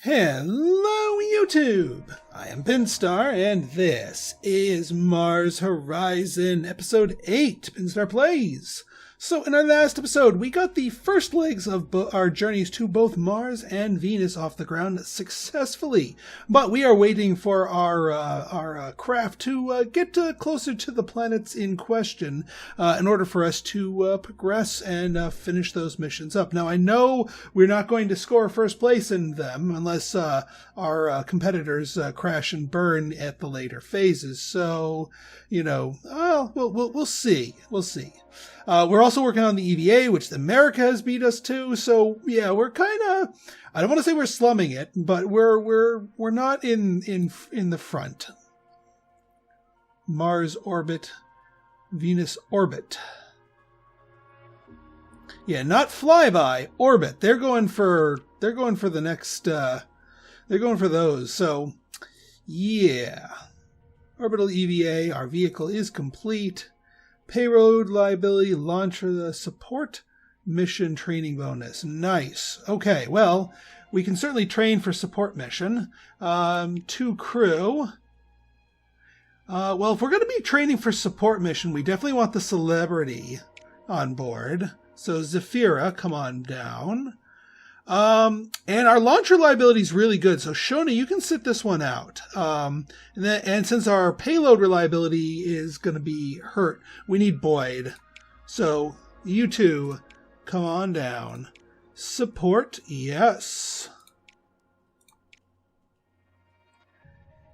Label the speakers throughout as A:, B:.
A: Hello YouTube! I am Pinstar and this is Mars Horizon Episode 8, Pinstar Plays. So in our last episode we got the first legs of our journeys to both Mars and Venus off the ground successfully. But we are waiting for our craft to get closer to the planets in question in order for us to progress and finish those missions up. Now I know we're not going to score first place in them unless our competitors crash and burn at the later phases. So, you know, we'll see. We'll see. We're also working on the EVA, which America has beat us to. So yeah, we're kind of, I don't want to say we're slumming it, but we're not in the front. Mars orbit, Venus orbit. Yeah, not flyby, orbit. They're going for the next. They're going for those. So yeah, orbital EVA. Our vehicle is complete. Payload liability, launcher support, mission training bonus. Nice. Okay, well, we can certainly train for support mission. 2 crew. Well, if we're going to be training for support mission, we definitely want the celebrity on board. So Zafira, come on down. And our launcher reliability is really good. So Shona, you can sit this one out. And since our payload reliability is going to be hurt, we need Boyd. So you two, come on down. Support, yes.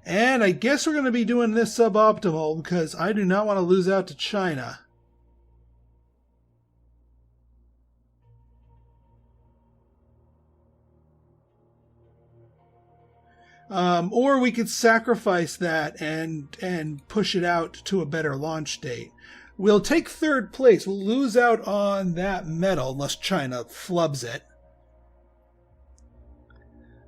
A: And I guess we're going to be doing this suboptimal because I do not want to lose out to China. Or we could sacrifice that and push it out to a better launch date. We'll take 3rd place. We'll lose out on that medal unless China flubs it.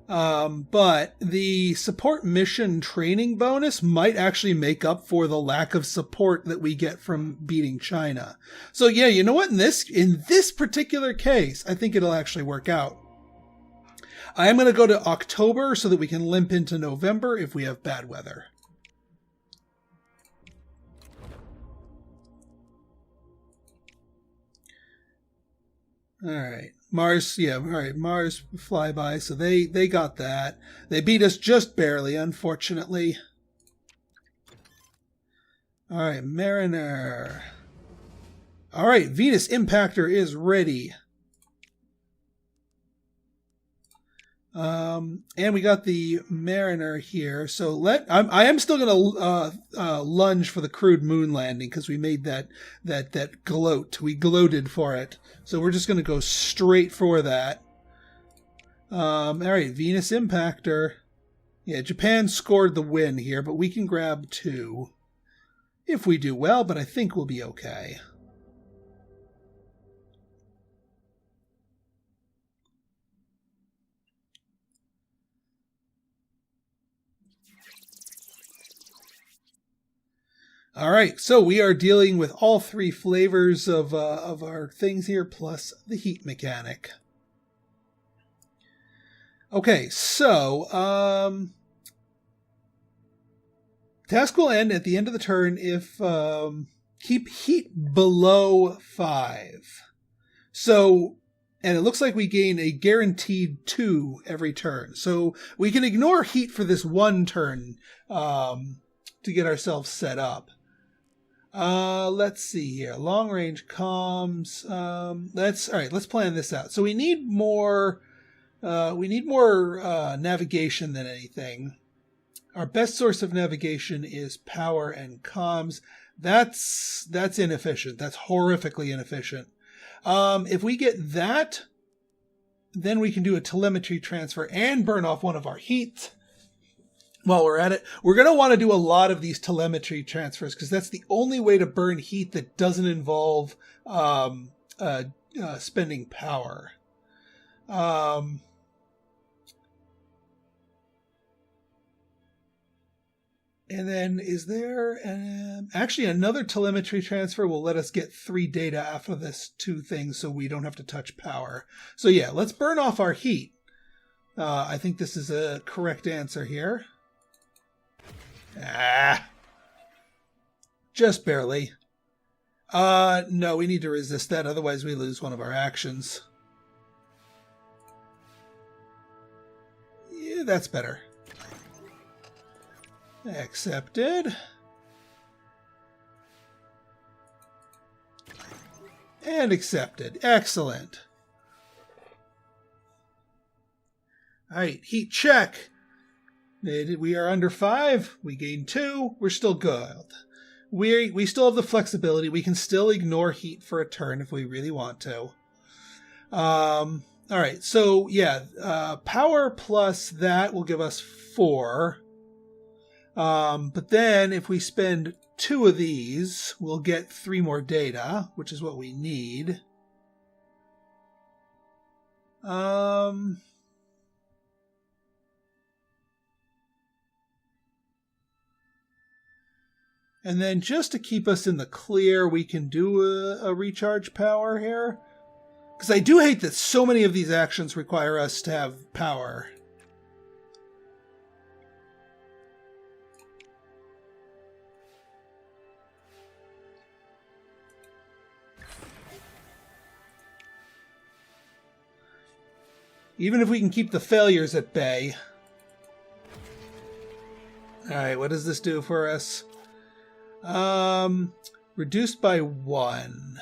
A: But the support mission training bonus might actually make up for the lack of support that we get from beating China. So yeah, you know what? In this particular case, I think it'll actually work out. I am going to go to October so that we can limp into November if we have bad weather. All right. Mars, yeah, all right. Mars flyby, so they got that. They beat us just barely, unfortunately. All right, Mariner. All right, Venus Impactor is ready. And we got the Mariner here. So I am still going to lunge for the crewed moon landing because we made that gloat. We gloated for it. So we're just going to go straight for that. All right, Venus Impactor. Yeah, Japan scored the win here, but we can grab 2 if we do well, but I think we'll be okay. All right, so we are dealing with all 3 flavors of our things here, plus the heat mechanic. Okay, so task will end at the end of the turn if keep heat below 5. So, and it looks like we gain a guaranteed 2 every turn. So we can ignore heat for this 1 turn to get ourselves set up. Let's see here. Long range comms. Let's plan this out. So we need more navigation than anything. Our best source of navigation is power and comms. That's inefficient. That's horrifically inefficient. If we get that, then we can do a telemetry transfer and burn off one of our heat. While we're at it, we're going to want to do a lot of these telemetry transfers because that's the only way to burn heat that doesn't involve spending power. And then is there actually another telemetry transfer will let us get 3 data after this 2 things so we don't have to touch power. So yeah, let's burn off our heat. I think this is a correct answer here. Ah! Just barely. No, we need to resist that, otherwise we lose one of our actions. Yeah, that's better. Accepted. And accepted. Excellent. Alright, heat check. We are under 5. We gain 2. We're still good. We still have the flexibility. We can still ignore heat for a turn if we really want to. Alright, so yeah, power plus that will give us 4. But then if we spend 2 of these, we'll get 3 more data, which is what we need. And then just to keep us in the clear, we can do a recharge power here. Because I do hate that so many of these actions require us to have power. Even if we can keep the failures at bay. Alright, what does this do for us? Reduced by 1.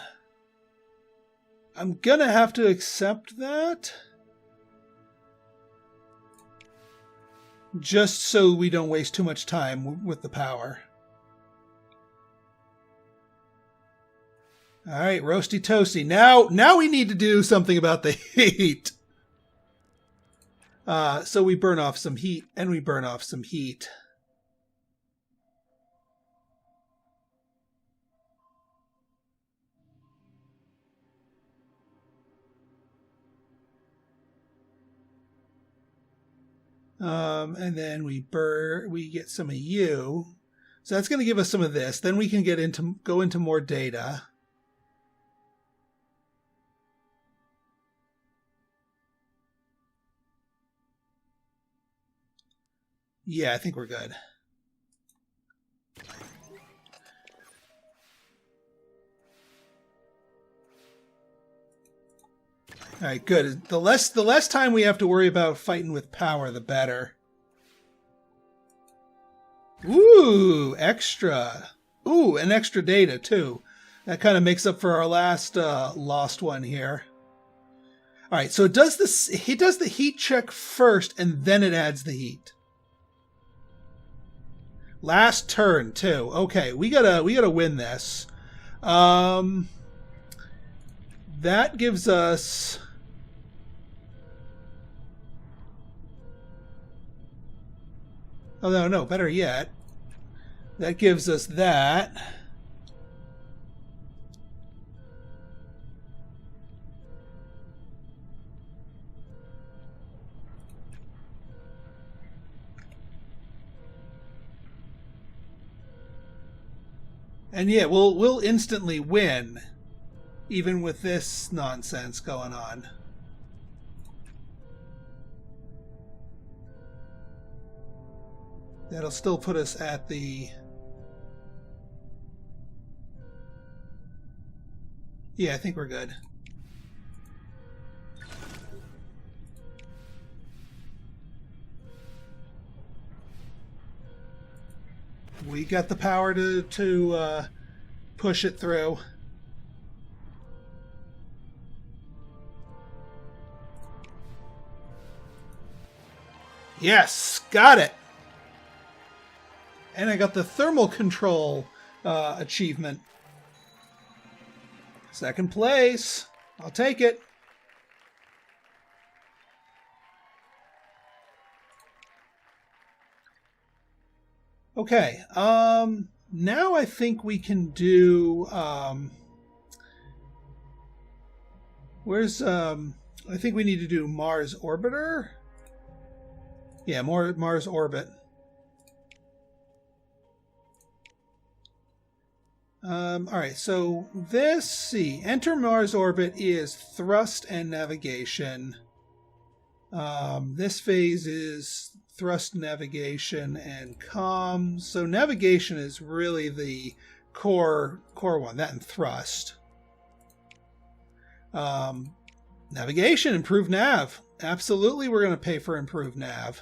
A: I'm gonna have to accept that. Just so we don't waste too much time with the power. Alright, roasty toasty. Now we need to do something about the heat. So we burn off some heat, and we burn off some heat. And then we get some of you. So that's going to give us some of this. Then we can go into more data. Yeah, I think we're good. All right, good. The less time we have to worry about fighting with power, the better. Ooh, extra. Ooh, and extra data too. That kind of makes up for our last lost one here. All right, so it does the heat check first, and then it adds the heat. Last turn too. Okay, we gotta win this. That gives us. Oh, no, better yet. That gives us that. And yeah, we'll instantly win, even with this nonsense going on. That'll still put us at the... Yeah, I think we're good. We got the power to push it through. Yes, got it. And I got the thermal control achievement. Second place. I'll take it. Okay. Now I think we can do. Where's I think we need to do Mars Orbiter. Yeah, Mars Orbit. Alright, so enter Mars Orbit is thrust and navigation. This phase is thrust, navigation, and comms. So navigation is really the core one, that and thrust. Navigation, improved nav. Absolutely, we're going to pay for improved nav.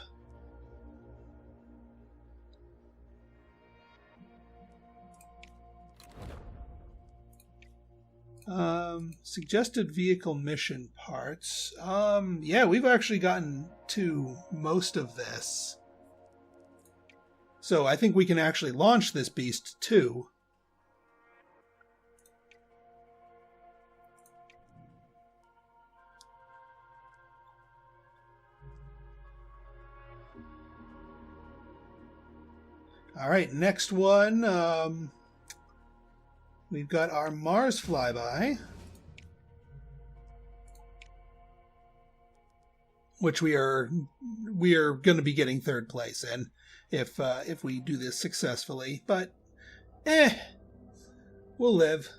A: Suggested vehicle mission parts. Yeah, we've actually gotten to most of this. So I think we can actually launch this beast too. All right, next one. We've got our Mars flyby, which we are going to be getting third place in if we do this successfully. But we'll live.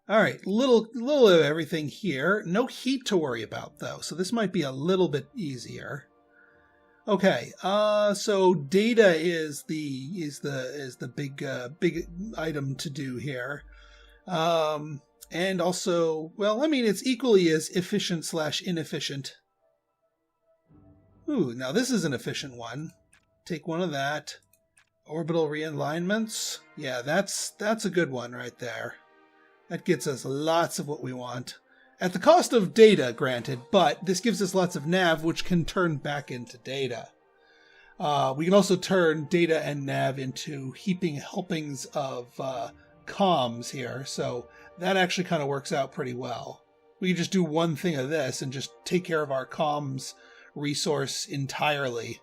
A: All right, little of everything here. No heat to worry about though, so this might be a little bit easier. Okay, so data is the big item to do here, and also, well, I mean, it's equally as efficient / inefficient. Ooh, now this is an efficient one. Take one of that. Orbital realignments. Yeah, that's a good one right there. That gets us lots of what we want. At the cost of data, granted, but this gives us lots of nav, which can turn back into data. We can also turn data and nav into heaping helpings of comms here, so that actually kind of works out pretty well. We can just do one thing of this and just take care of our comms resource entirely.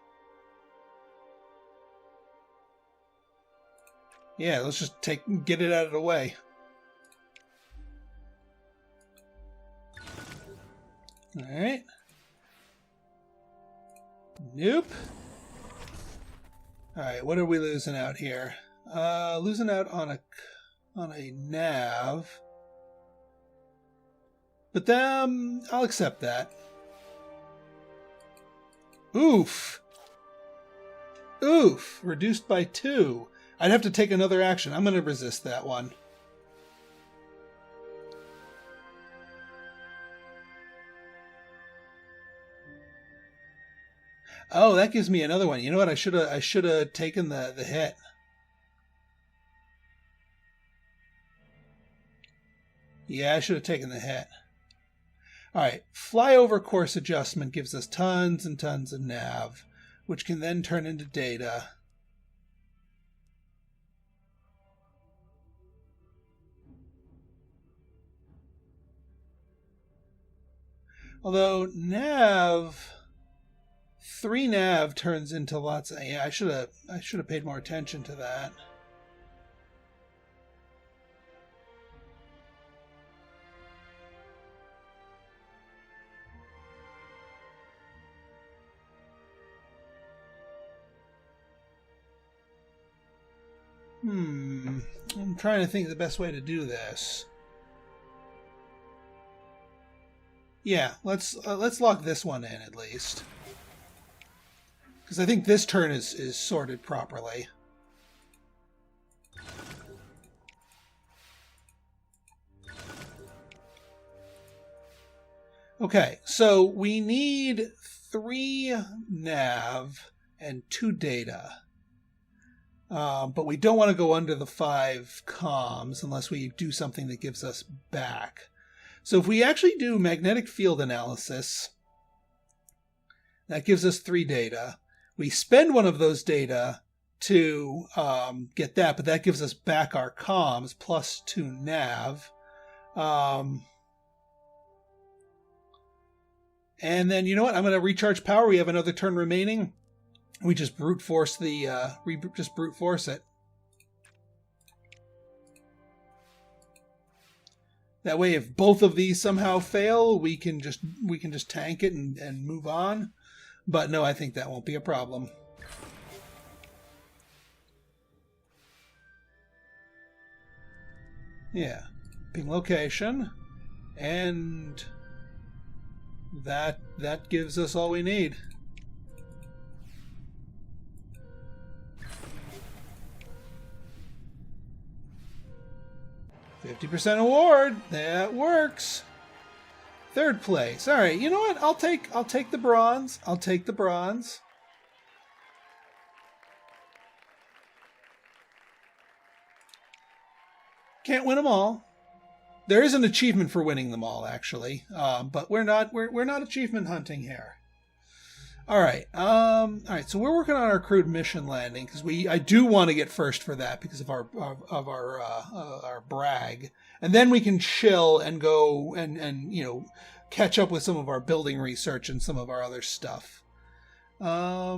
A: Yeah, let's just get it out of the way. Alright. Nope. Alright, what are we losing out here? Losing out on a nav. But then I'll accept that. Oof. Oof. Reduced by 2. I'd have to take another action. I'm going to resist that one. Oh, that gives me another one. You know what? I should have taken the hit. Yeah, I should have taken the hit. All right, flyover course adjustment gives us tons and tons of nav, which can then turn into data. Although nav, 3 nav turns into lots of, yeah, I should have paid more attention to that. I'm trying to think of the best way to do this. Yeah, let's lock this one in at least, because I think this turn is sorted properly. Okay, so we need 3 nav and 2 data. But we don't want to go under the 5 comms unless we do something that gives us back. So if we actually do magnetic field analysis, that gives us 3 data. We spend one of those data to get that, but that gives us back our comms plus 2 nav. And then, you know what? I'm going to recharge power. We have another turn remaining. We just brute force brute force it. That way, if both of these somehow fail, we can just tank it and move on. But no, I think that won't be a problem. Yeah. Ping location. And that gives us all we need. $50 award. That works. Third place. All right. You know what? I'll take the bronze. I'll take the bronze. Can't win them all. There is an achievement for winning them all, actually, but we're not achievement hunting here. All right. So we're working on our crewed mission landing because I do want to get first for that because of our brag, and then we can chill and go and catch up with some of our building research and some of our other stuff. So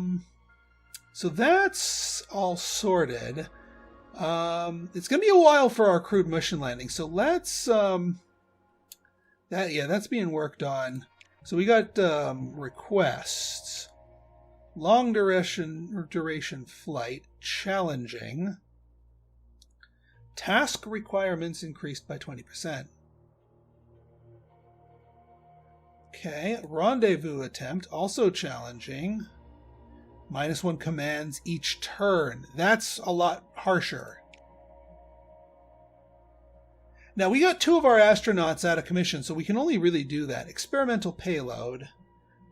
A: that's all sorted. It's going to be a while for our crewed mission landing, so let's that's being worked on. So we got requests, long duration flight, challenging, task requirements increased by 20%. Okay, rendezvous attempt, also challenging. -1 commands each turn. That's a lot harsher. Now, we got 2 of our astronauts out of commission, so we can only really do that. Experimental payload.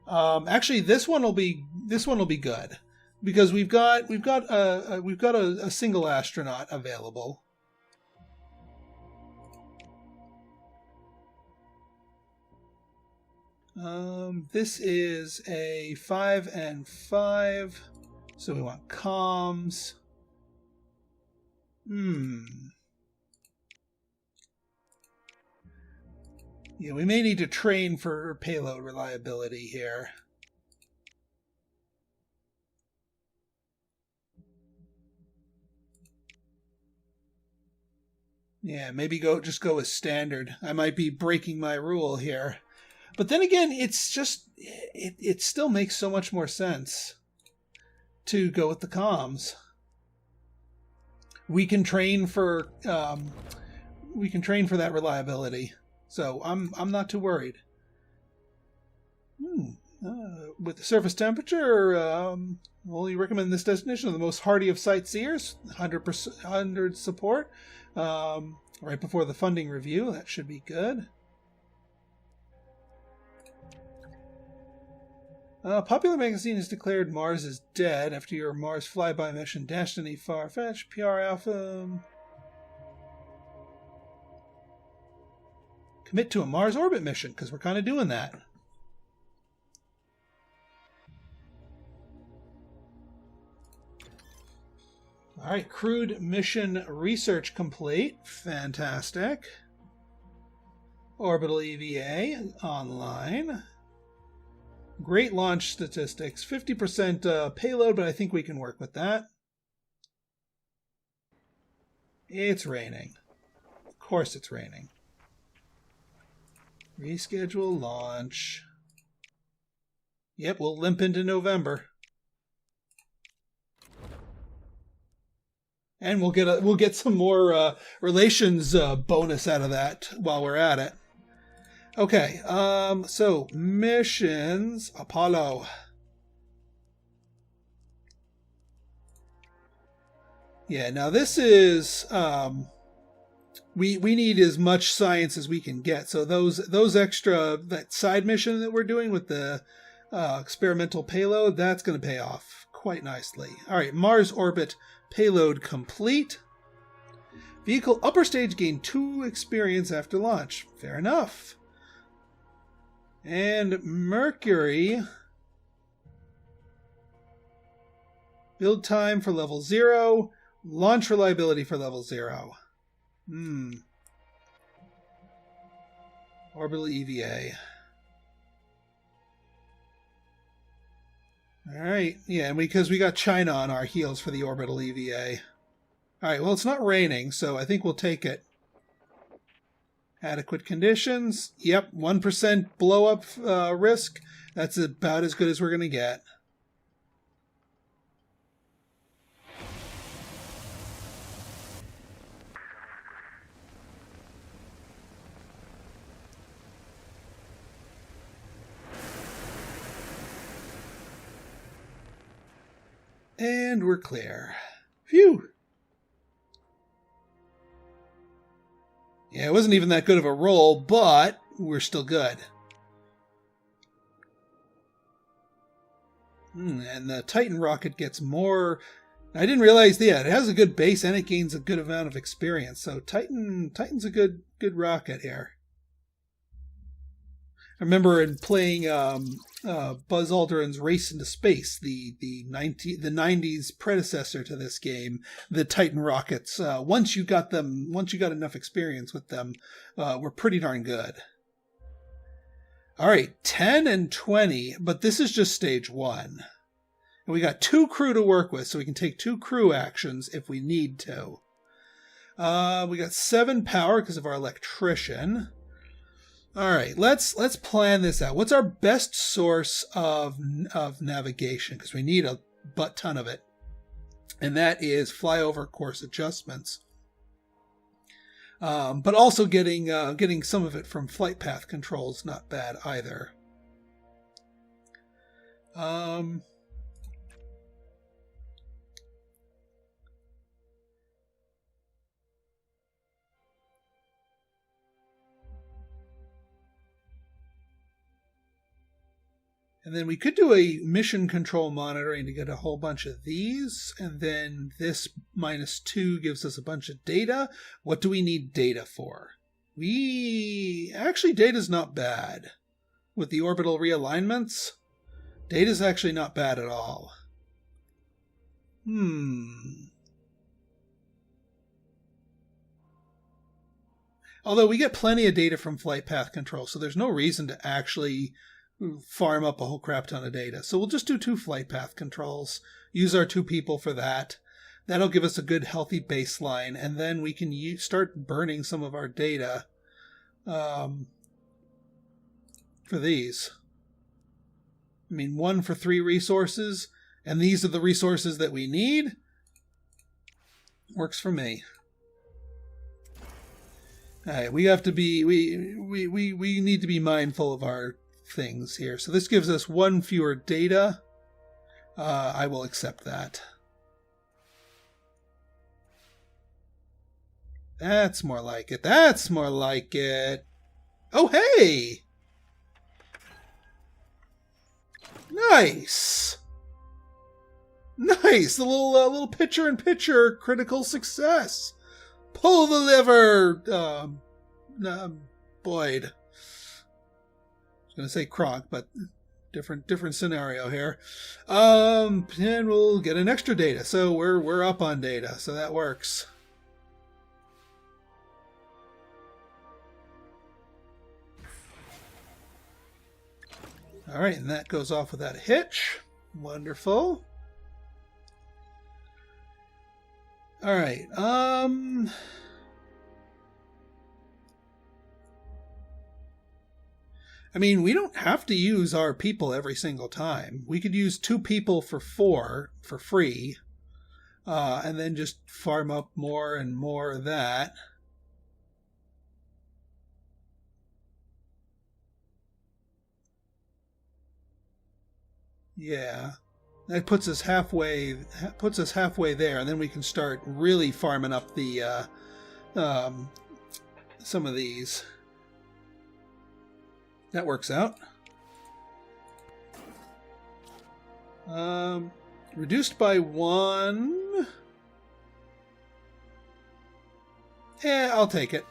A: Actually, this one will be good because we've got a single astronaut available. This is a 5 and 5, so we want comms. Yeah, we may need to train for payload reliability here. Yeah, maybe just go with standard. I might be breaking my rule here. But then again, it's just, it still makes so much more sense to go with the comms. We can train for that reliability. So I'm not too worried. With the surface temperature, well, you recommend this destination of the most hardy of sightseers, 100 support, right before the funding review. That should be good. Popular magazine has declared Mars is dead after your Mars flyby mission, Destiny Farfetch, PR Alpha. Commit to a Mars orbit mission, because we're kind of doing that. All right, crewed mission research complete. Fantastic. Orbital EVA online. Great launch statistics. 50% payload, but I think we can work with that. It's raining. Of course it's raining. Reschedule launch. Yep, we'll limp into November. And we'll get some more relations bonus out of that while we're at it. Okay, so missions, Apollo. Yeah, now this is we need as much science as we can get. So those extra, that side mission that we're doing with the experimental payload, that's going to pay off quite nicely. All right, Mars orbit payload complete. Vehicle upper stage gained 2 experience after launch. Fair enough. And Mercury, build time for level 0, launch reliability for level 0. Orbital EVA. Alright, yeah, and because we got China on our heels for the orbital EVA. Alright, well, it's not raining, so I think we'll take it. Adequate conditions. Yep, 1% blow-up risk. That's about as good as we're going to get. And we're clear. Phew. Yeah, it wasn't even that good of a roll, but we're still good. And the Titan rocket gets more... I didn't realize, yeah, it has a good base and it gains a good amount of experience. So Titan's a good rocket here. I remember in playing Buzz Aldrin's Race into Space, the 90s predecessor to this game, the Titan rockets. Once you got enough experience with them, were pretty darn good. All right, 10 and 20, but this is just stage 1. And we got 2 crew to work with, so we can take 2 crew actions if we need to. We got 7 power because of our electrician. All right, let's plan this out. What's our best source of navigation? Because we need a butt ton of it, and that is flyover course adjustments. But also getting some of it from flight path control is not bad either. And then we could do a mission control monitoring to get a whole bunch of these. And then this -2 gives us a bunch of data. What do we need data for? Actually, data's not bad. With the orbital realignments, data's actually not bad at all. Although we get plenty of data from flight path control, so there's no reason to actually farm up a whole crap ton of data. So we'll just do 2 flight path controls, use our 2 people for that. That'll give us a good healthy baseline, and then we can start burning some of our data for these. I mean, 1 for 3 resources, and these are the resources that we need. Works for me. All right, we have to be we need to be mindful of our things here. So this gives us 1 fewer data. I will accept that. That's more like it. That's more like it. Oh, hey! Nice! Nice! The little picture-in-picture critical success. Pull the lever, Boyd. I was going to say Kronk, but different scenario here. And we'll get an extra data. So we're up on data, so that works. All right, and that goes off without a hitch. Wonderful. All right. I mean, we don't have to use our people every single time. We could use 2 people for 4 for free, and then just farm up more and more of that. Yeah, that puts us halfway there, and then we can start really farming up the some of these. That works out. Reduced by 1. I'll take it.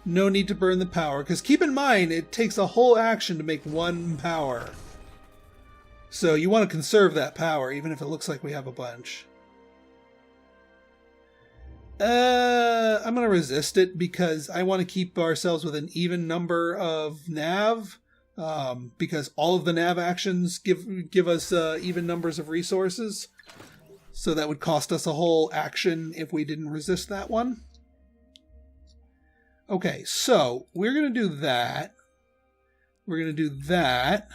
A: No need to burn the power, because keep in mind, it takes a whole action to make 1 power. So you want to conserve that power, even if it looks like we have a bunch. I'm going to resist it because I want to keep ourselves with an even number of nav, because all of the nav actions give us even numbers of resources. So that would cost us a whole action if we didn't resist that one. Okay, so we're going to do that. We're going to do that.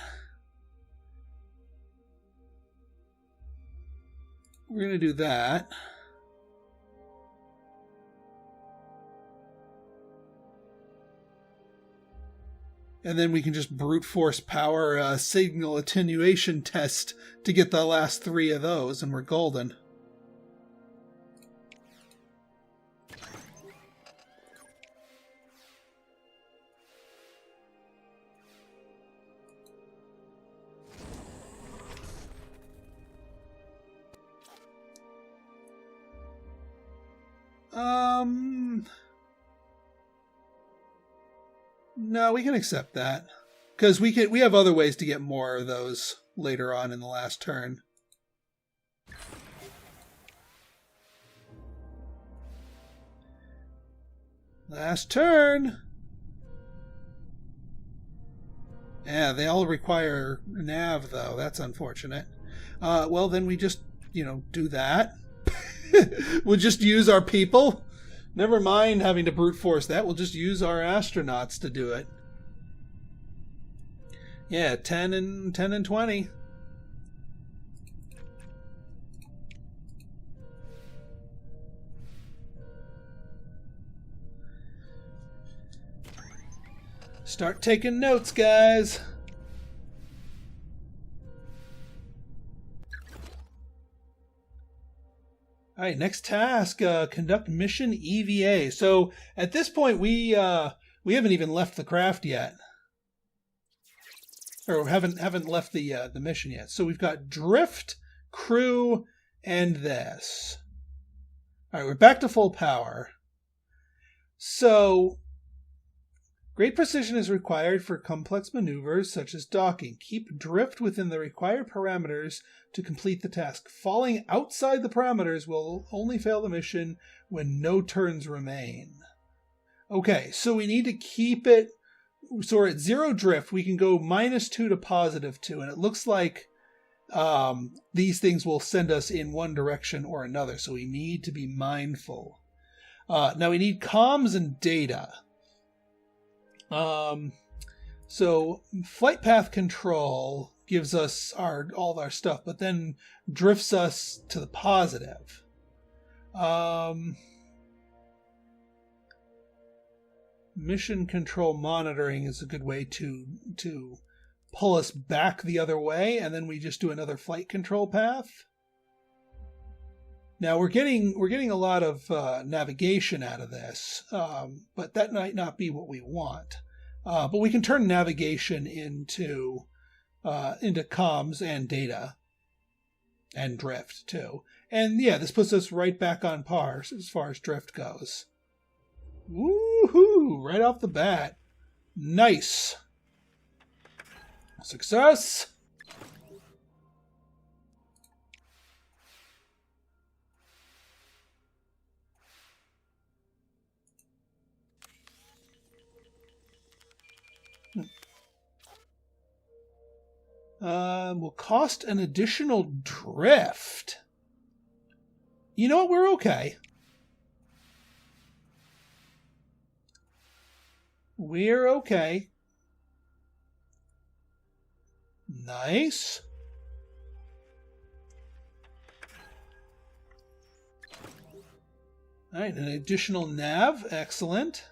A: We're going to do that. And then we can just brute force power a signal attenuation test to get the last 3 of those, and we're golden. No, we can accept that. Because we have other ways to get more of those later on in the last turn. Last turn! Yeah, they all require nav, though. That's unfortunate. Well, then we just, do that. We'll just use our people. Never mind having to brute force that. We'll just use our astronauts to do it. Yeah, 10 and 20. Start taking notes, guys. All right, next task, conduct mission EVA. So at this point, we haven't even left the craft yet, or haven't left the mission yet. So we've got drift, crew, and this. All right, we're back to full power. So great precision is required for complex maneuvers such as docking. Keep drift within the required parameters to complete the task. Falling outside the parameters will only fail the mission when no turns remain. Okay, so we need to keep it. So we're at 0 drift. We can go -2 to +2, and it looks like these things will send us in one direction or another. So we need to be mindful. Now we need comms and data. So flight path control gives us all of our stuff, but then drifts us to the positive. Mission control monitoring is a good way to pull us back the other way, and then we just do another flight control path. Now we're getting a lot of navigation out of this, but that might not be what we want. But we can turn navigation into comms and data, and drift too. And yeah, this puts us right back on par as far as drift goes. Woohoo! Right off the bat, nice success. Will cost an additional drift. You know what? We're okay. We're okay. Nice. All right, an additional nav. Excellent.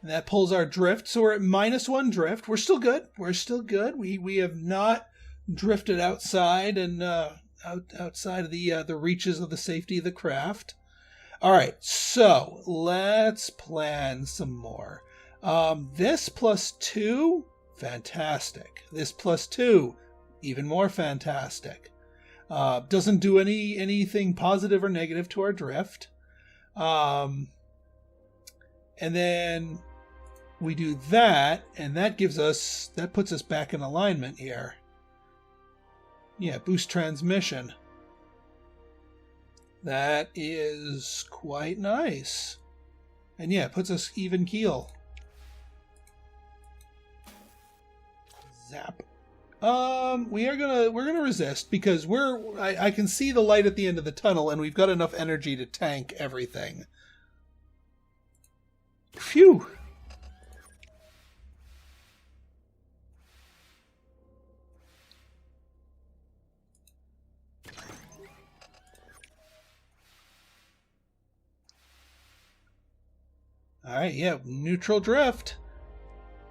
A: And that pulls our drift, so we're at -1 drift. We're still good. We're still good. We have not drifted outside and outside of the reaches of the safety of the craft. All right, so let's plan some more. This +2, fantastic. This +2, even more fantastic. Doesn't do anything positive or negative to our drift. And then we do that, and that puts us back in alignment here. Yeah, boost transmission. That is quite nice. And yeah, it puts us even keel. Zap. We're gonna resist because I can see the light at the end of the tunnel, and we've got enough energy to tank everything. Phew. All right, yeah, neutral drift.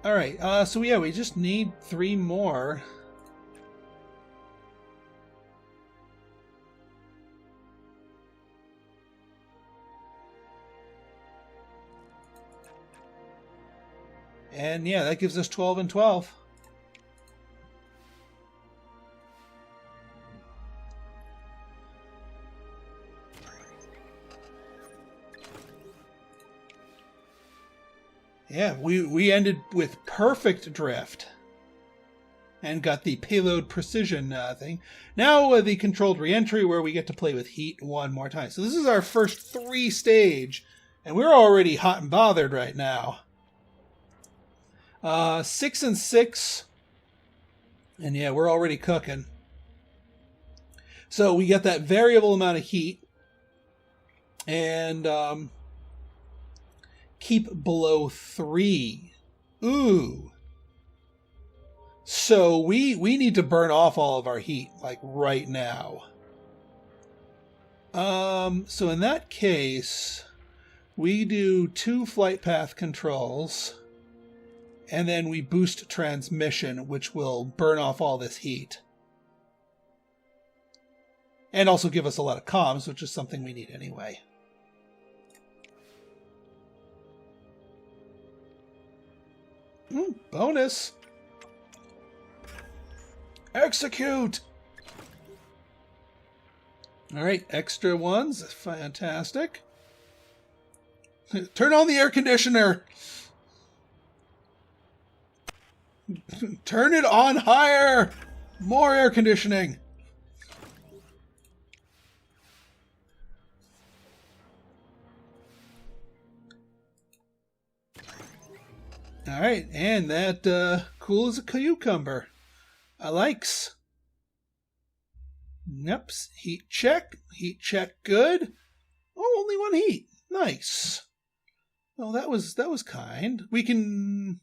A: All right, so yeah, we just need 3 more. And yeah, that gives us 12 and 12. Yeah, we ended with perfect drift. And got the payload precision thing. Now the controlled reentry, where we get to play with heat 1 more time. So this is our first 3 stage, and we're already hot and bothered right now. 6 and 6. And yeah, we're already cooking. So we get that variable amount of heat. And keep below 3. Ooh. So we need to burn off all of our heat, like right now. So in that case, we do 2 flight path controls. And then we boost transmission, which will burn off all this heat. And also give us a lot of comms, which is something we need anyway. Bonus! Execute! Alright, extra ones. Fantastic. Turn on the air conditioner! Turn it on higher! More air conditioning! Alright, and that cool as a cucumber. I likes. Yep, heat check good. Oh, only 1 heat. Nice. Well, that was kind. We can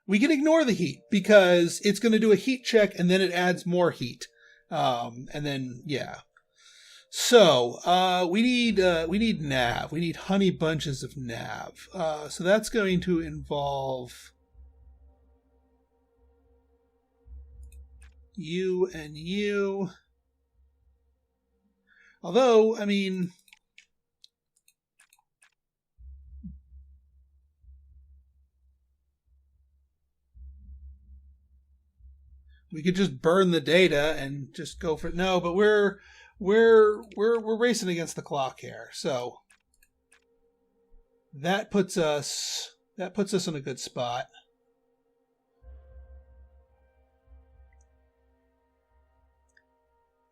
A: ignore the heat because it's going to do a heat check and then it adds more heat. And then yeah. So we need nav. We need honey bunches of nav. So that's going to involve you and you. Although, I mean, we could just burn the data and just go for it. No, but we're racing against the clock here. So that puts us in a good spot.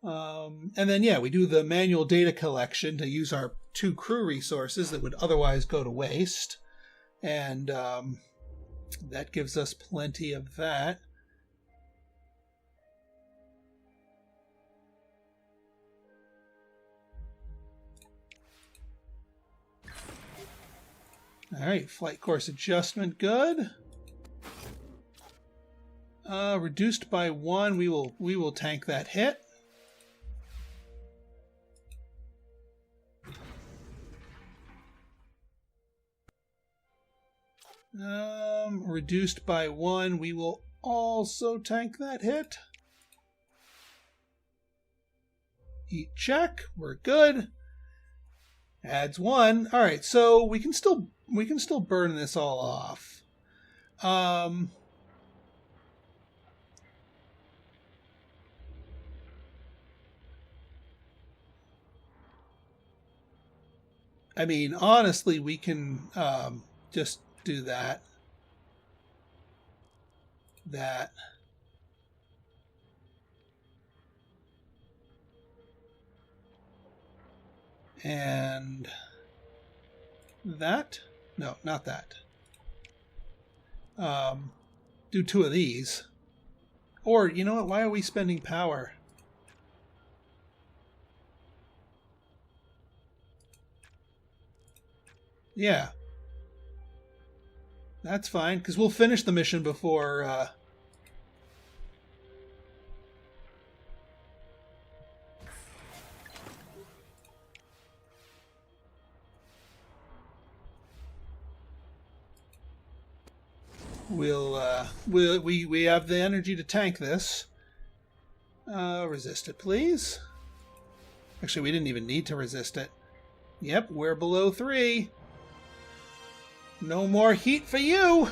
A: And then, yeah, we do the manual data collection to use our 2 crew resources that would otherwise go to waste. And that gives us plenty of that. All right, flight course adjustment, good. Reduced by 1, we will tank that hit. Reduced by 1, we will also tank that hit. Heat check, we're good. Adds 1. All right, so we can still burn this all off. I mean, honestly, we can just do that. And that. No, not that. Do 2 of these. Or, you know what? Why are we spending power? Yeah. That's fine, because we'll finish the mission before... we have the energy to tank this. Resist it, please. Actually, we didn't even need to resist it. Yep, we're below 3. No more heat for you.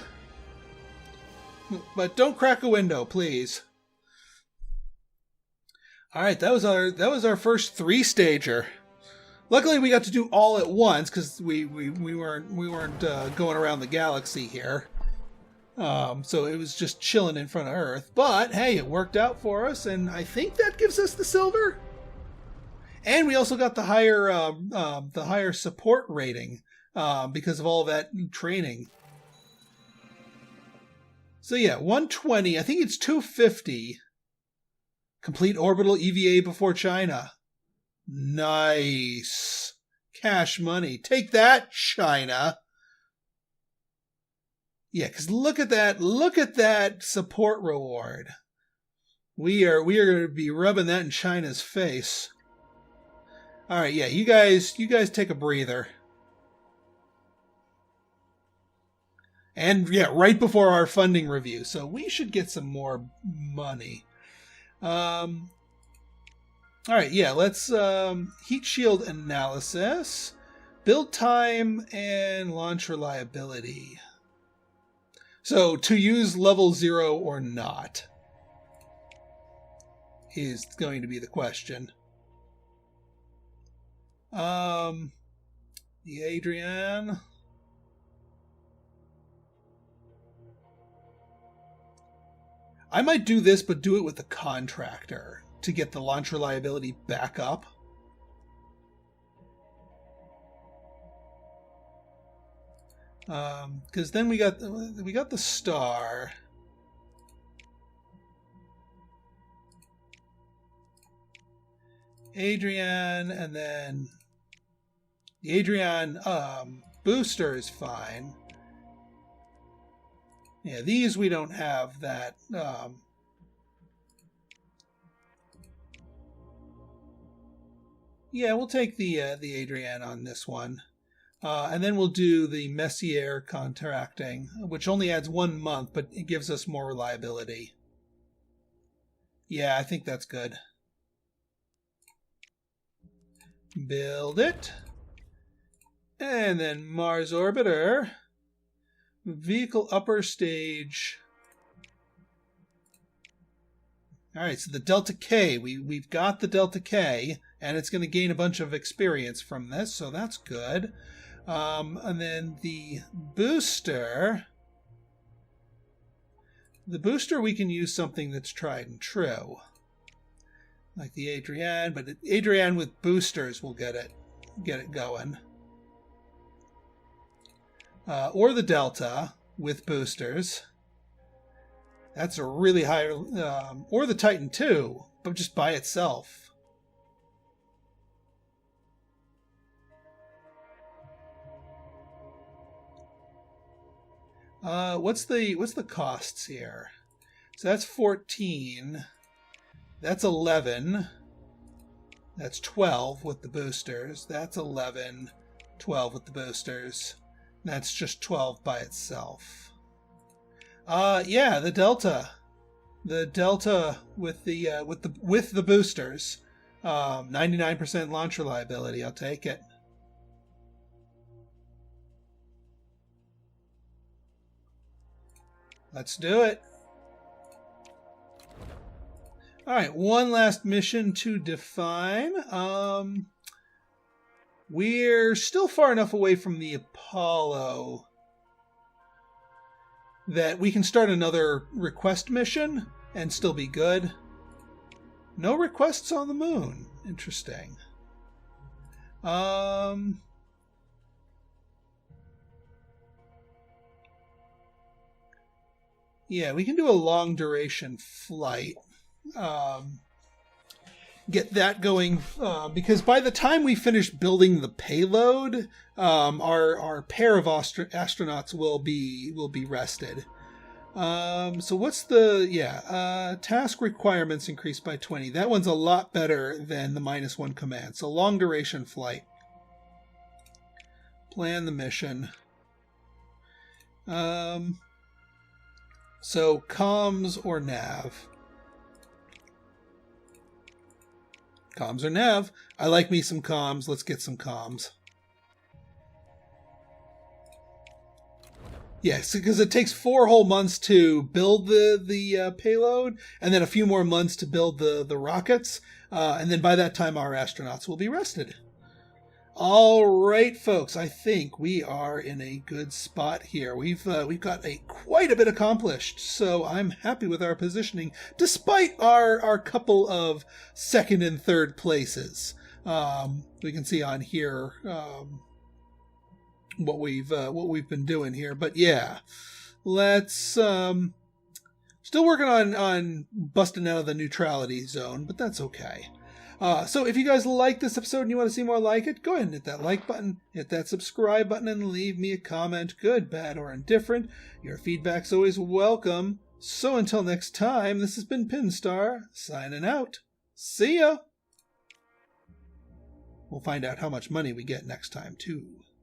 A: But don't crack a window, please. All right, that was our first 3-stager. Luckily, we got to do all at once because we weren't going around the galaxy here. So it was just chilling in front of Earth. But hey, it worked out for us, and I think that gives us the silver. And we also got the higher support rating because of all that training. So yeah, 120. I think it's 250. Complete orbital EVA before China. Nice. Cash money. Take that, China. Yeah, because look at that. Look at that support reward. We are going to be rubbing that in China's face. All right, yeah, you guys take a breather. And yeah, right before our funding review, so we should get some more money. All right, yeah, let's heat shield analysis, build time, and launch reliability. So to use level 0 or not is going to be the question. The Adrian. I might do this, but do it with the contractor to get the launch reliability back up. Because then we got the star. Adrian, and then the Adrian booster is fine. Yeah, these we don't have that. Yeah, we'll take the Adrian on this one. And then we'll do the Messier contracting, which only adds 1 month, but it gives us more reliability. Yeah, I think that's good. Build it. And then Mars Orbiter. Vehicle upper stage. Alright, so the Delta K. We've got the Delta K, and it's going to gain a bunch of experience from this, so that's good. And then the booster. The booster, we can use something that's tried and true. Like the Adrian, but Adrian with boosters will get it going. Or the Delta with boosters. That's a really high... or the Titan 2, but just by itself. What's the costs here? So that's 14. That's 11. That's 12 with the boosters. That's 11. 12 with the boosters. That's just 12 by itself. Yeah, the Delta. The Delta with the boosters. 99% launch reliability. I'll take it. Let's do it. All right, one last mission to define. We're still far enough away from the Apollo that we can start another request mission and still be good. No requests on the moon. Interesting. Yeah, we can do a long duration flight. Get that going because by the time we finish building the payload, our pair of astronauts will be rested. So what's the task requirements increased by 20? That one's a lot better than the -1 command. So long duration flight. Plan the mission. So comms or nav? Comms or nav? I like me some comms. Let's get some comms. Yes, because it takes 4 whole months to build the payload, and then a few more months to build the rockets, and then by that time our astronauts will be rested. All right, folks, I think we are in a good spot here. We've got quite a bit accomplished, so I'm happy with our positioning, despite our couple of second and third places. We can see on here what we've been doing here, but yeah, let's still working on busting out of the neutrality zone, but that's okay. So if you guys like this episode and you want to see more like it, go ahead and hit that like button, hit that subscribe button, and leave me a comment, good, bad, or indifferent. Your feedback's always welcome. So until next time, this has been Pinstar, signing out. See ya! We'll find out how much money we get next time, too.